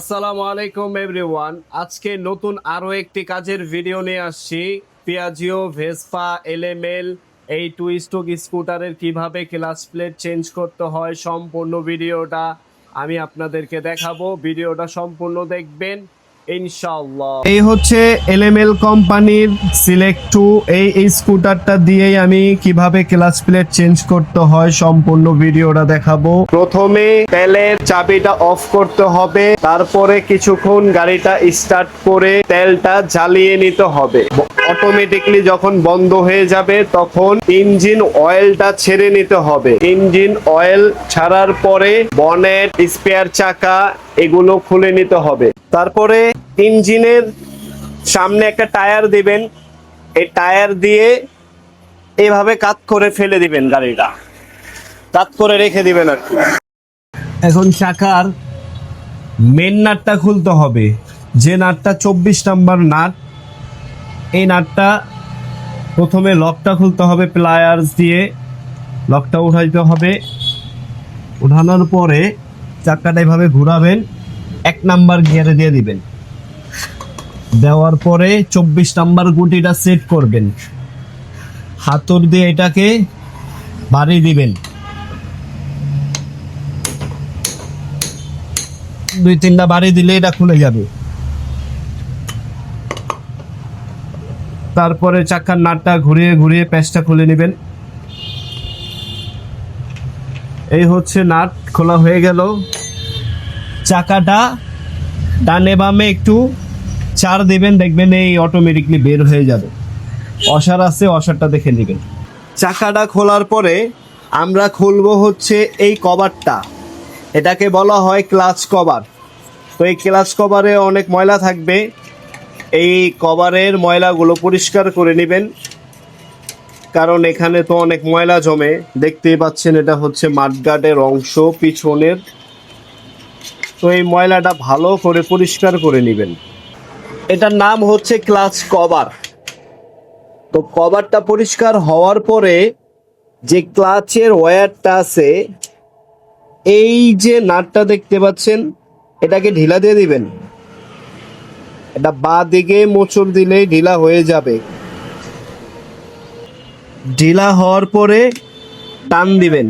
আসসালামু আলাইকুম এভরিওয়ান। আজকে নতুন আরো একটি কাজের ভিডিও নিয়ে আসছি। পিয়াজিও ভেসপা এলএমএল এই টু স্ট্রোক স্কুটারের কিভাবে ক্লাচ প্লেট চেঞ্জ করতে হয় সম্পূর্ণ ভিডিওটা আমি আপনাদেরকে দেখাবো। ভিডিওটা সম্পূর্ণ দেখবেন ইনশাআল্লাহ। এই হচ্ছে এলএমএল কোম্পানির সিলেক্ট টু এই স্কুটারটা দিয়েই আমি কিভাবে ক্লাচ প্লেট চেঞ্জ করতে হয় সম্পূর্ণ ভিডিওটা দেখাবো। প্রথমে তেলের চাবিটা অফ করতে হবে, তারপরে কিছুক্ষণ গাড়িটা স্টার্ট করে তেলটা জ্বালিয়ে নিতে হবে। অটোমেটিকলি যখন বন্ধ হয়ে যাবে তখন ইঞ্জিন অয়েলটা ছেড়ে নিতে হবে। ইঞ্জিন অয়েল ছাড়ার পরে বনেট, স্পেয়ার চাকা এগুলো খুলে নিতে হবে। তারপরে ইঞ্জিনের সামনে একটা টায়ার দিবেন, এই টায়ার দিয়ে এভাবে কাত করে ফেলে দিবেন, গাড়িটা কাত করে রেখে দিবেন আর কি। এখন চাকার মেন নাটটা খুলতে হবে, যে নাটটা 24 নাম্বার নাট। এই নাটটা প্রথমে লকটা খুলতে হবে, প্লায়ার্স দিয়ে লকটা উঠাইতে হবে। উঠানোর পরে চাকাটা এভাবে ঘোরাবেন, 1 নাম্বার গিয়ারে দিয়ে দিবেন। দেওয়ার পরে 24 নাম্বার গুটিটা সেট করবেন, হাতুর দিয়ে এটাকে বাড়ি দিবেন। 2-3টা বাড়ি দিলে এটা খুলে যাবে। তারপরে চাকার নাটটা ঘুরিয়ে ঘুরিয়ে প্যাচটা খুলে নেবেন। এই হচ্ছে নাট খোলা হয়ে গেল। চাকাটা ডানে বামে একটু চার দিবেন, দেখবেন এই অটোমেটিকলি বের হয়ে যাবে। অসার আছে, অসারটা দেখে নেবেন। চাকাটা খোলার পরে আমরা খুলবো হচ্ছে এই কভারটা, এটাকে বলা হয় ক্লাচ কভার। তো এই ক্লাচ কভারে অনেক ময়লা থাকবে, এই কভারের ময়লাগুলো পরিষ্কার করে নেবেন, কারণ এখানে তো অনেক ময়লা জমে। দেখতেই পাচ্ছেন এটা হচ্ছে মাডগার্ডের অংশ পিছনের। তো এই ময়লাটা ভালো করে পরিষ্কার করে নেবেন। এটার নাম হচ্ছে ক্লাচ কভার। তো কভারটা পরিষ্কার হওয়ার পরে যে ক্লাচের ওয়্যারটা আছে, এই যে নাটটা দেখতে পাচ্ছেন, এটাকে ঢিলা দিয়ে দিবেন। এটা বাঁ দিকে মোচড় দিলেই ঢিলা হয়ে যাবে। ঢিলা হওয়ার পরে টান দিবেন,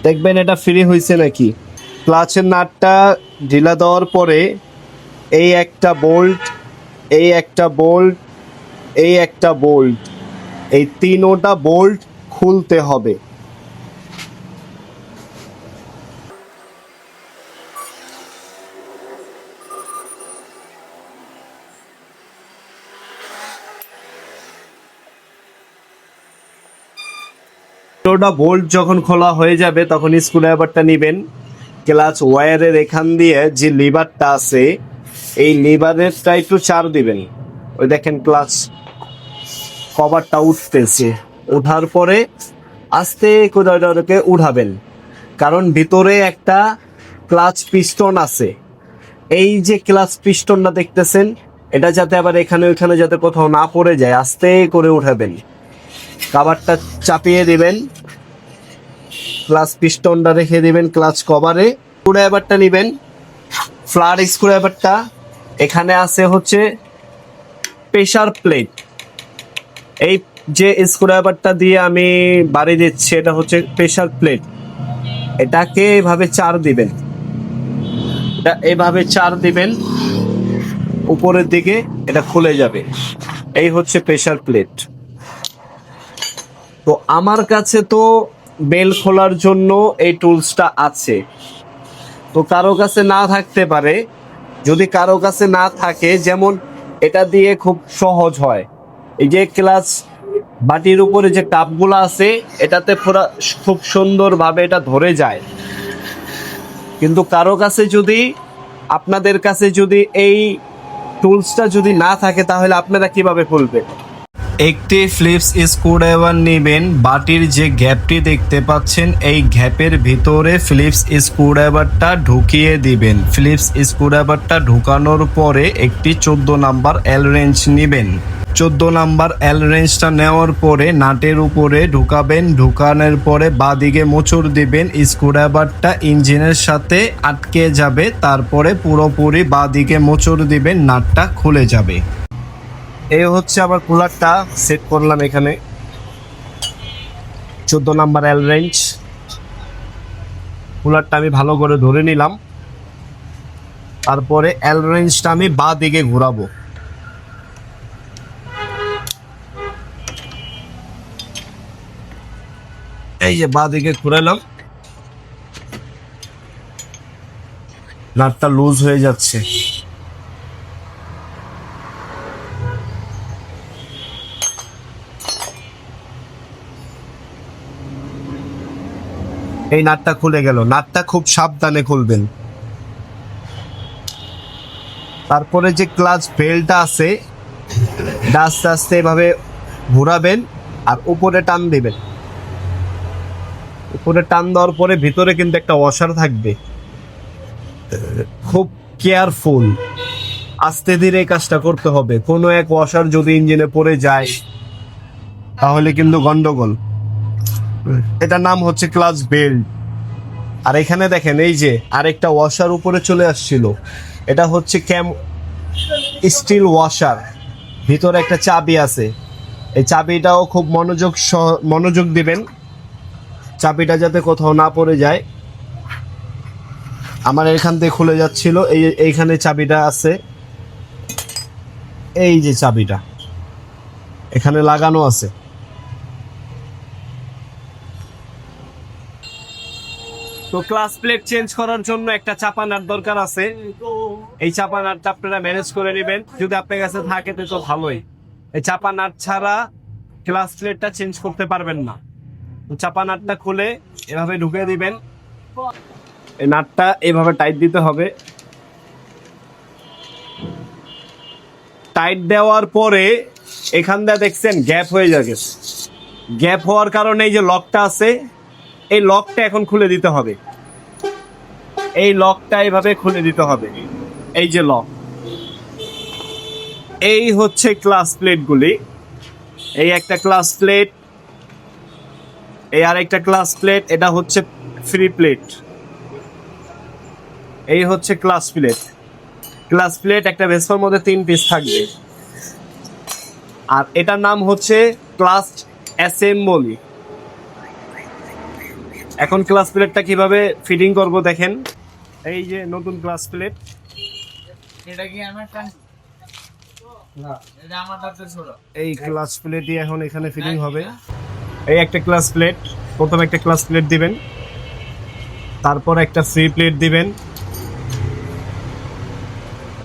দেখবেন এটা ফ্রি হয়েছে নাকি। ক্লাচের নাটটা ঢিলা দেওয়ার পরে এই একটা বোল্ট, এই একটা বোল্ট, এই একটা বোল্ট, এই তিনোটা বোল্ট খুলতে হবে। তিনোটা বোল্ট যখন খোলা হয়ে যাবে তখন স্ক্রুড্রাইভারটা নিবেন। ক্লাচ ওয়্যারের এখান দিয়ে যে লিভারটা আছে, এই লিভারেরটা একটু চার দিবেন। ওই দেখেন ক্লাচ কভারটা উঠতেছে। ওঠার পরে আস্তে করে ওটাকে উঠাবেন, কারণ ভিতরে একটা ক্লাচ পিস্টন আছে। এই যে ক্লাচ পিস্টনটা দেখতেছেন, এটা যাতে আবার এখানে ওইখানে যাতে কোথাও না পড়ে যায়, আস্তে করে উঠাবেন। কভারটা চাপিয়ে দিবেন, ক্লাচ পিস্টনটা রেখে দিবেন ক্লাচ কভারে। স্ক্রুড্রাইভারটা নেবেন, ফ্ল্যাট স্ক্রুড্রাইভারটা। এখানে আছে হচ্ছে প্রেসার প্লেট। এই যে স্ক্রুড্রাইভারটা দিয়ে আমি বাড়ি দিচ্ছি, এটা হচ্ছে প্রেসার প্লেট। এটাকে এভাবে চার দিবেন, এটা এভাবে চার দিবেন উপরের দিকে, এটা খুলে যাবে। এই হচ্ছে প্রেসার প্লেট। তো আমার কাছে তো বেল খোলার জন্য এই টুলসটা আছে, তো কারো কাছে না থাকতে পারে। যদি কারো কাছে না থাকে, যেমন এটা দিয়ে খুব সহজ হয়। এই যে ক্লাচ বাটির উপরে যে টাপগুলো আছে, এটাতে পুরো খুব সুন্দরভাবে এটা ধরে যায়। কিন্তু কারো কাছে যদি, আপনাদের কাছে যদি এই টুলসটা যদি না থাকে, তাহলে আপনারা কিভাবে খুলবেন? একটি ফিলিপস স্ক্রুড্রাইভার নেবেন। বাটির যে গ্যাপটি দেখতে পাচ্ছেন, এই গ্যাপের ভিতরে ফিলিপস স্ক্রুড্রাইভারটা ঢুকিয়ে দিবেন। ফিলিপস স্ক্রুড্রাইভারটা ঢুকানোর পরে একটি 14 নাম্বার এল রেঞ্চ নেবেন। 14 নাম্বার এল রেঞ্জটা নেওয়ার পরে নাটের উপরে ঢুকাবেন, ঢুকানোর পরে বাঁদিকে মোচড় দিবেন, স্ক্রুড্রাইভারটা ইঞ্জিনের সাথে আটকে যাবে, তারপরে পুরোপুরি বাঁদিকে মোচড় দিবেন, নাটটা খুলে যাবে। এই হচ্ছে আবার কুলারটা সেট করলাম এখানে 14 নাম্বার এল রেঞ্জ। কুলারটা আমি ভালো করে ধরে নিলাম, তারপরে এল রেঞ্জটা আমি বাঁদিকে ঘোরাবো। এই যে বাঁদিকে ঘুরালাম, নাটটা লুজ হয়ে যাচ্ছে। এই নাটটা খুলে গেল, নাটটা খুব সাবধানে খুলবেন। তারপরে যে ক্লাচ বেল্টটা আছে আস্তে আস্তে এভাবে ঘোরাবেন আর উপরে টান দিবেন। উপরে টান দেওয়ার পরে ভিতরে কিন্তু একটা ওয়াশার থাকবে। খুব কেয়ারফুল, আস্তে ধীরে এই কাজটা করতে হবে। কোনো এক ওয়াশার যদি ইঞ্জিনে পড়ে যায় তাহলে কিন্তু গন্ডগোল। এটার নাম হচ্ছে ক্লাচ বেল্ট। আর এখানে দেখেন এই যে আরেকটা ওয়াশার উপরে চলে আসছিল, এটা হচ্ছে স্টিল ওয়াশার। ভিতরে একটা চাবি আছে, এই চাবিটাও খুব মনোযোগ দিবেন, চাবিটা যাতে কোথাও না পড়ে যায়। আমার এখান থেকে খুলে যাচ্ছিল, এইখানে চাবিটা আছে, এই যে চাবিটা এখানে লাগানো আছে। তো ক্লাচ প্লেট চেঞ্জ করার জন্য একটা চাপা নাট দরকার আছে। এই চাপা নাটটা আপনারা ম্যানেজ করে নেবেন, যদি আপনার কাছে থাকে তো ভালোই। এই চাপা নাট ছাড়া ক্লাচ প্লেটটা চেঞ্জ করতে পারবেন না। চাপা নাটটা খুলে এভাবে ঢুকে দিবেন, এই নাটটা এভাবে টাইট দিতে হবে। টাইট দেওয়ার পরে এখান দিয়ে দেখছেন গ্যাপ হয়ে যাবে, গ্যাপ হওয়ার কারণে এই যে লকটা আছে এই লকটা এখন খুলে দিতে হবে। এই লকটা এইভাবে খুলে দিতে হবে, এই যে লক। এই হচ্ছে ক্লাচ প্লেটগুলি, এই একটা ক্লাচ প্লেট, এই আরেকটা ক্লাচ প্লেট, এটা হচ্ছে ফ্রি প্লেট। এই হচ্ছে ক্লাচ প্লেট। ক্লাচ প্লেট একটা ভেসপার মধ্যে 3 পিস থাকবে। আর এটার নাম হচ্ছে ক্লাচ অ্যাসেম্বলি। এখন ক্লাচ প্লেটটা কিভাবে ফিটিং করব দেখেন। এই যে নতুন ক্লাচ প্লেট, এটা কি আমার টান না, এটা আমার টানতে ছোট। এই ক্লাচ প্লেটই এখন এখানে ফিটিং হবে। এই একটা ক্লাচ প্লেট, প্রথমে একটা ক্লাচ প্লেট দিবেন, তারপর একটা ফ্রি প্লেট দিবেন,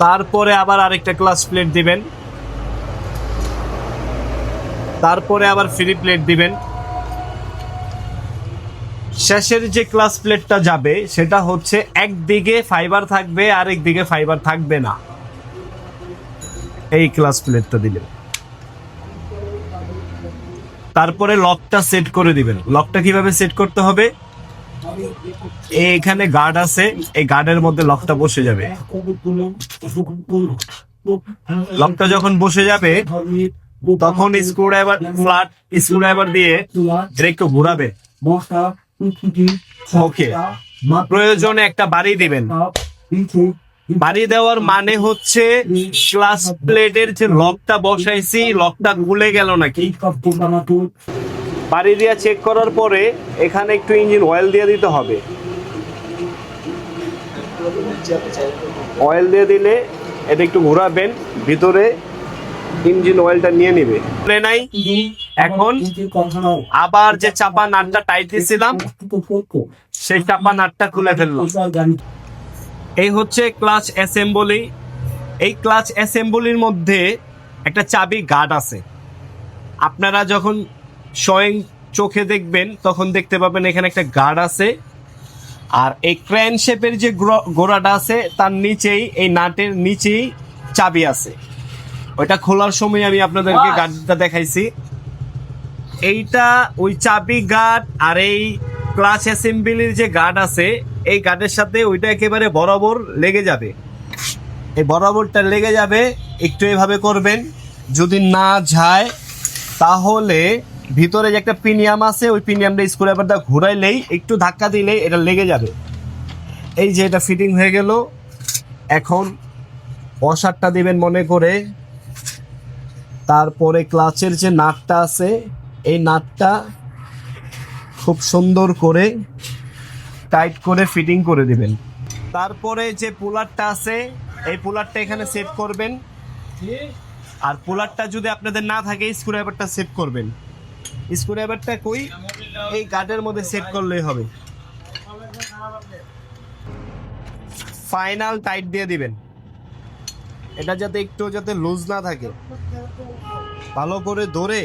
তারপরে আবার আরেকটা ক্লাচ প্লেট দিবেন, তারপরে আবার ফ্রি প্লেট দিবেন। শেষের যে ক্লাচ প্লেটটা যাবে সেটা হচ্ছে একদিকে ফাইবার থাকবে আর একদিকে ফাইবার থাকবে না। এই ক্লাচ প্লেটটা দিবেন, তারপরে লকটা সেট করে দিবেন। লকটা কিভাবে সেট করতে হবে, এখানে গার্ড আছে, এই গার্ডের মধ্যে লকটা বসে যাবে। লকটা যখন বসে যাবে তখন স্ক্রুড্রাইভার দিয়ে একটু ঘোরাবে। ওকে, প্রয়োজনে একটা বাড়ি দিবেন। বাড়ি দেওয়ার মানে হচ্ছে ক্লাচ প্লেটের যে লকটা বসাইছি লকটা খুলে গেল নাকি। বাড়ি দিয়ে চেক করার পরে এখানে একটু ইঞ্জিন অয়েল দিয়ে দিতে হবে। অয়েল দিয়ে দিলে এটা একটু ঘোরাবেন, ভিতরে ইঞ্জিন অয়েলটা নিয়ে নেবে। নাই এখন আবার যে চাপা নাটটা টাইট দিয়েছিলাম সেই চাপা নাটটা খুলে ফেললাম। এই হচ্ছে ক্লাচ অ্যাসেম্বলি। এই ক্লাচ অ্যাসেম্বলির মধ্যে একটা চাবি গার্ড আছে। আপনারা যখন স্বয়ং চোখে দেখবেন তখন দেখতে পাবেন এখানে একটা গার্ড আছে। আর এই ক্র্যান শেপের যে গোড়াটা আছে তার নিচেই, এই নাটের নিচেই চাবি আছে। ওইটা খোলার সময় আমি আপনাদেরকে গার্ডটা দেখাইছি। এইটা ওই চাবি গার্ড আর এই ক্লাচ অ্যাসেম্বলির যে গার্ড আছে এই গার্ডের সাথে ওইটা একেবারে বরাবর লেগে যাবে। এই বরাবরটা লেগে যাবে, একটু এভাবে করবেন, যদি না যায় তাহলে ভিতরে যে একটা পিনিয়াম আছে ওই পিনিয়ামটা স্ক্রুড্রাইভারটা ঘুরাইলেই একটু ধাক্কা দিলেই এটা লেগে যাবে। এই যে এটা ফিটিং হয়ে গেল। এখন ওয়াশারটা দিবেন মনে করে, তারপরে ক্লাচের যে নাটটা আছে এই নাটটা খুব সুন্দর করে টাইট করে ফিটিং করে দিবেন। তারপরে যে পুলারটা আছে এই পুলারটা এখানে সেট করবেন, আর পুলারটা যদি আপনাদের না থাকে স্ক্রুড্রাইভারটা সেট করবেন। স্ক্রুড্রাইভারটা কই এই গার্ডের মধ্যে সেট করলেই হবে। ফাইনাল টাইট দিয়ে দিবেন, এটা যাতে একটু যাতে লুজ না থাকে, ভালো করে ধরে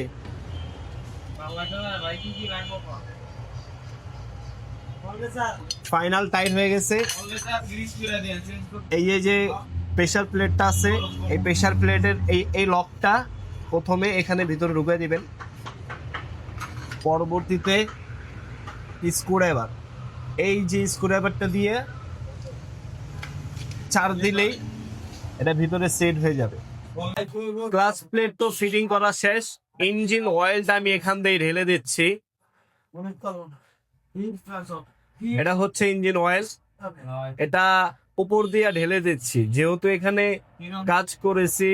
ফাইনাল টাইট হয়ে গেছে। এই যে প্রেসার প্লেটটা আছে এই প্রেসার প্লেটের এই লকটা প্রথমে এখানে ভিতরে ঢুকিয়ে দিবেন, পরবর্তীতে স্ক্রুড্রাইভার এই যে স্ক্রুড্রাইভারটা দিয়ে চার দিলেই এটা ভিতরে সেট হয়ে যাবে। ক্লাচ প্লেট তো ফিটিং করা শেষ। ইঞ্জিন অয়েলটা আমি এখান দিয়ে ঢেলে দিচ্ছি। এটা হচ্ছে ইঞ্জিন অয়েল, এটা উপর দিয়ে ঢেলে দিচ্ছি যেহেতু এখানে কাজ করেছি।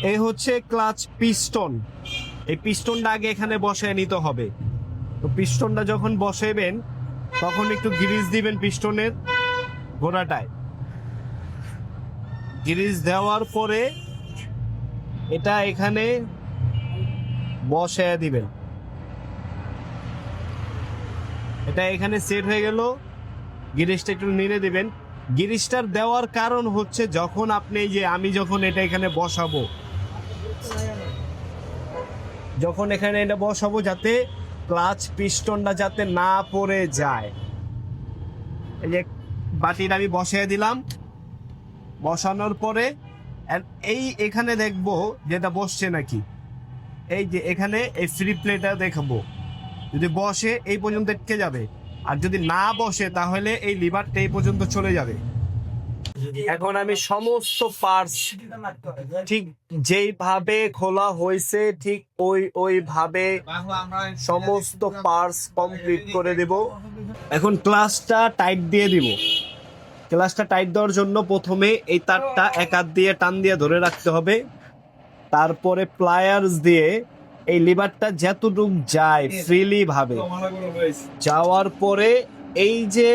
এই হচ্ছে ক্লাচ পিস্টন, এই পিস্টনটা আগে এখানে বসায় নিতে হবে। তো পিস্টনটা যখন বসাইবেন তখন একটু গ্রিজ দিবেন পিস্টনের গোড়াটায়। গ্রিজ দেওয়ার পরে এটা এখানে বসায় দিবেন, এটা এখানে সেট হয়ে গেল। গ্রিজটা একটু নেড়ে দিবেন। গ্রিজটার দেওয়ার কারণ হচ্ছে যখন আপনি এই যে আমি যখন এটা এখানে বসাবো, যখন এখানে এটা বসাবো যাতে ক্লাচ পিস্টনটা যাতে না পড়ে যায়। এই যে বাটিটা আমি বসিয়ে দিলাম, বসানোর পরে এই এখানে দেখবো যেটা বসছে নাকি। এই যে এখানে এই ফ্রি প্লেটটা দেখাবো, যদি বসে এই পর্যন্ত আটকে যাবে, আর যদি না বসে তাহলে এই লিভারটা এই পর্যন্ত চলে যাবে। এখন আমি সমস্ত পার্টস ঠিক যেইভাবে খোলা হয়েছে ঠিক ওইভাবে সমস্ত পার্টস কমপ্লিট করে দেব। এখন ক্লাচটা টাইট দিয়ে দিব। ক্লাচটা টাইট দেওয়ার জন্য প্রথমে এই তারটা এক হাত দিয়ে টান দিয়ে ধরে রাখতে হবে, তারপরে প্লায়ার্স দিয়ে এই লিভারটা যতটুক যায় ফ্রিলি ভাবে যাওয়ার পরে এই যে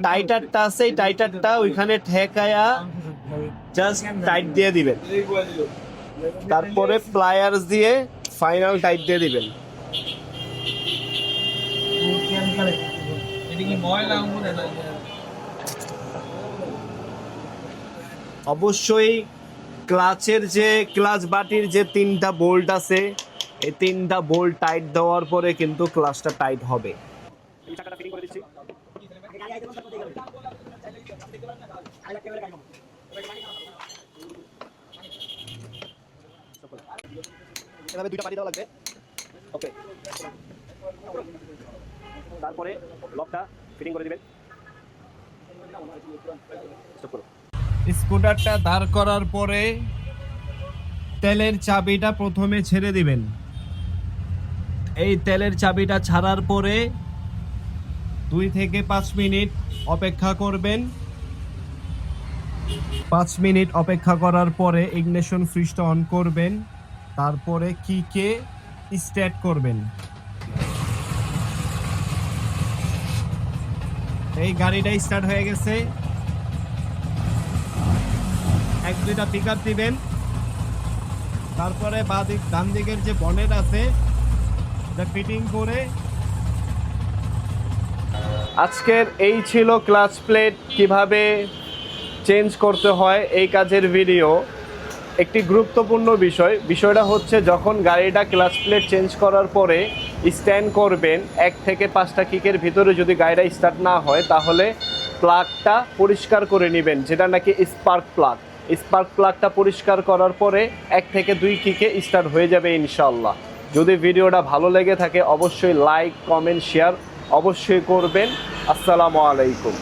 টাইটারটা আছে এই টাইটারটা ওইখানে ঠেকায়া জাস্ট টাইট দিয়ে দিবেন, তারপরে প্লায়ার্স দিয়ে ফাইনাল টাইট দিয়ে দিবেন। অবশ্যই ক্লাচের যে ক্লাচ বাটির যে তিনটা বোল্ট আছে এই তিনটা বোল্ট টাইট দেওয়ার পরে কিন্তু ক্লাচটা টাইট হবে। এভাবে দুইটা পাটি দেওয়া লাগবে। ওকে, তারপরে লকটা ফিটিং করে দিবেন। স্কুটারটা দাঁড় করার পরে তেলের চাবিটা প্রথমে ছেড়ে দিবেন। এই তেলের চাবিটা ছাড়ার পরে 2 থেকে 5 মিনিট অপেক্ষা করবেন। 5 মিনিট অপেক্ষা করার পরে ইগনিশন সুইচটা অন করবেন, তারপরে কিকে স্টার্ট করবেন। এই গাড়িটা স্টার্ট হয়ে গেছে। 1-2টা পিকআপ দিবেন, তারপরে ডান দিকের যে বনেট আছে এটা ফিটিং করে। আজকের এই ছিল ক্লাচ প্লেট কিভাবে চেঞ্জ করতে হয় এই কাজের ভিডিও। একটি গুরুত্বপূর্ণ বিষয়টা হচ্ছে যখন গাড়িটা ক্লাচ প্লেট চেঞ্জ করার পরে স্ট্যান্ড করবেন 1 থেকে 5টা কিকের ভিতরে যদি গাড়িটা স্টার্ট না হয় তাহলে প্লাগটা পরিষ্কার করে নেবেন, যেটা নাকি স্পার্ক প্লাগ। স্পার্ক প্লাগটা পরিষ্কার করার পরে 1 থেকে 2 কিকে স্টার্ট হয়ে যাবে ইনশাল্লাহ। যদি ভিডিওটা ভালো লেগে থাকে অবশ্যই লাইক, কমেন্ট, শেয়ার অবশ্যই করবেন। আসসালামু আলাইকুম।